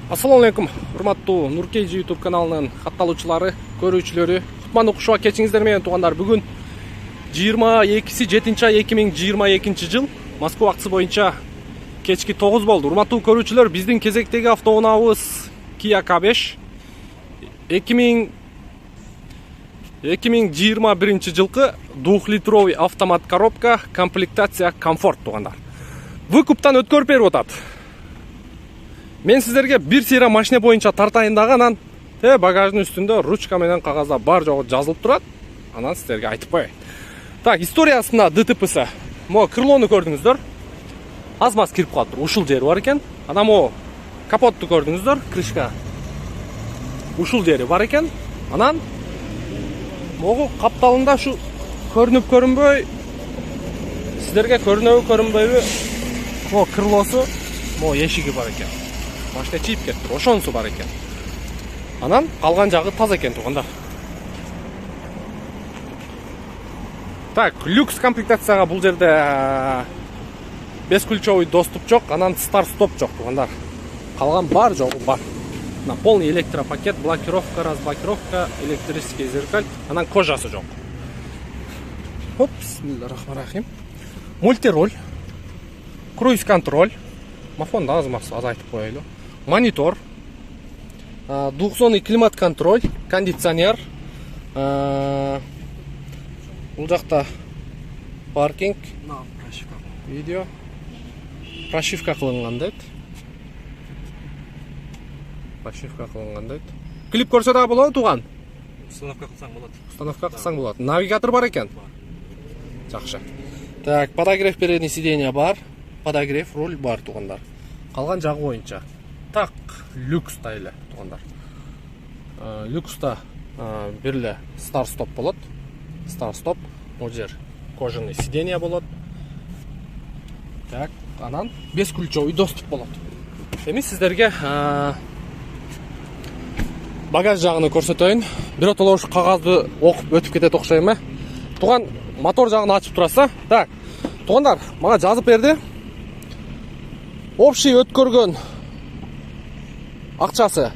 Assalamu алейкум, урматтуу Нуркейджи YouTube каналынын катталуучулары, көрүүчүлөрү. Кутмандуу куш кечиңиздер менен туугандар. Бүгүн 22-7 ай 2022 жыл Москва убактысы боюнча кечки 9 болду. Урматтуу көрүүчүлөр, биздин кезектеги автоунаабыз Kia K5 2021 жылкы 2-литровый автомат коробка, комплектация комфорт туугандар. Выкуптан өткөрүп берип атат. Мен сіздерге bir сыйра машина боюнча тартайын дагы, анан багаждын үстүндө ручка менен кагазда бар жогу жазылып турат. Анан сіздерге айтып коеюн. Так, историясында ДТП'сы. Мо крылону көрдүңүздөр. Аз-маз кирип калыптыр. Ушул жери бар экен. Анан мо капотту көрдүңүздөр. Крышка. Ушул жери бар экен. Анан могу капталында ушу көрүнүп көрүнбөй, сіздерге көрүнөбү көрүнбөйбү, мо крылосу, мо эшиги бар экен. Машина чийип кетти, ошонусу бар экен. Анан калган жагы таза экен туугандар. Так, люкс комплектацияга бул жерде бесключовый доступ жок, анан старт-стоп жок туугандар. Калган бар жогу бар. На полный электропакет, блокировка, разблокировка, электрический зеркаль, анан кожасы жок. Хоп, бисмиллахиррахманиррахим. Мультироль, круиз-контроль, мафонду аз айтып коелу. Монитор, двухзонный климат-контроль, кондиционер, бул жакта паркинг, видео, прошивка кылынган дейт. Клип көрсө дагы болот тууган? Установка кылсаң болот. Установка кылсаң болот. Навигатор бар экен? Жакшы. Так, подогрев передний сиденья бар, подогрев руль бар туугандар. Калган жагы боюнча. Так, люкста эле туугандар. Люкста бирле старт-стоп болот. Старт-стоп, бул жер кожаный сиденья болот. Так, анан бесключовый доступ болот. Эми сиздерге багаж жагын көрсөтөйүн. Биротоло ушу кагазды окуп өтүп кетет окшойм, Туган мотор жагын ачып турасыз. Так, туугандар, мага жазып берди. Общий өткөргөн акчасы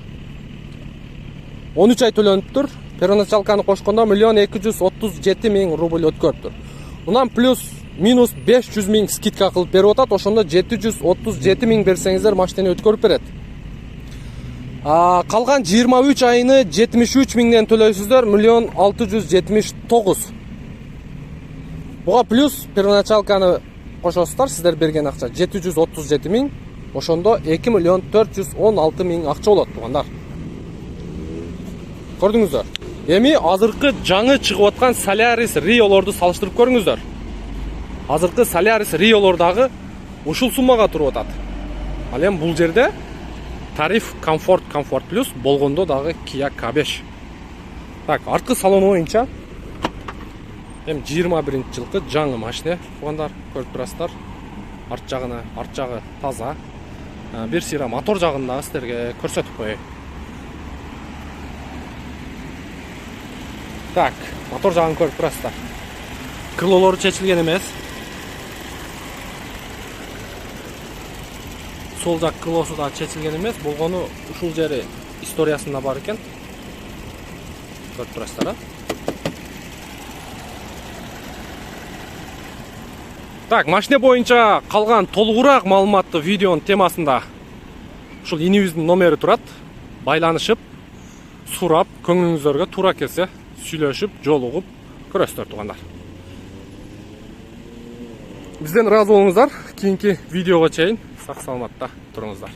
13 ай төлөнүптүр. Первоначалканы кошкондо 1 237 000 рубль өткөрүптүр. Унан плюс минус 500 000 скидка кылып берип атат. Ошондо 737 000 берсеңиздер машинаны өткөрүп берет. Калган 23 айыны 73 000ден төлөйсүздөр, 1 679 000. Буга плюс первоначалканы кошосуздар, сиздер берген акча 737 000, ошондо 2 416 000 акча болот туугандар. Көрдүңүздөр. Эми азыркы жаңы чыгып аткан Solaris Rio'лорду салыштырып көрүңүздөр. Азыркы Solaris Rio'лор дагы ушул суммага туруп атат. Ал эми бул жерде тариф комфорт плюс болгондо дагы Kia K5. Так, арткы салону боюнча эми 21 жылкы жаңы машина туугандар, көрүп турасыздар. Арт жагы таза. Bir сыйра мотор жагын дагы сиздерге көрсөтүп коеюн. Так, мотор жагын көрүп турасыздар. Крылолору чечилген эмес. Сол жак крылосу да чечилген эмес, болгону ушул жери историясында бар экен. Көрүп турасыздар, Так, машина боюнча калган толугураак маалыматты видеонун темасында ушул инибиздин номери турат. Байланышып, сурап, көңүлүңүздөргө туура келсе, сүйлөшүп, жолугуп көрөсүздөр туугандар. Бизден ыраазы болуңуздар. Кийинки видеого чейин сак саламатта туруңуздар.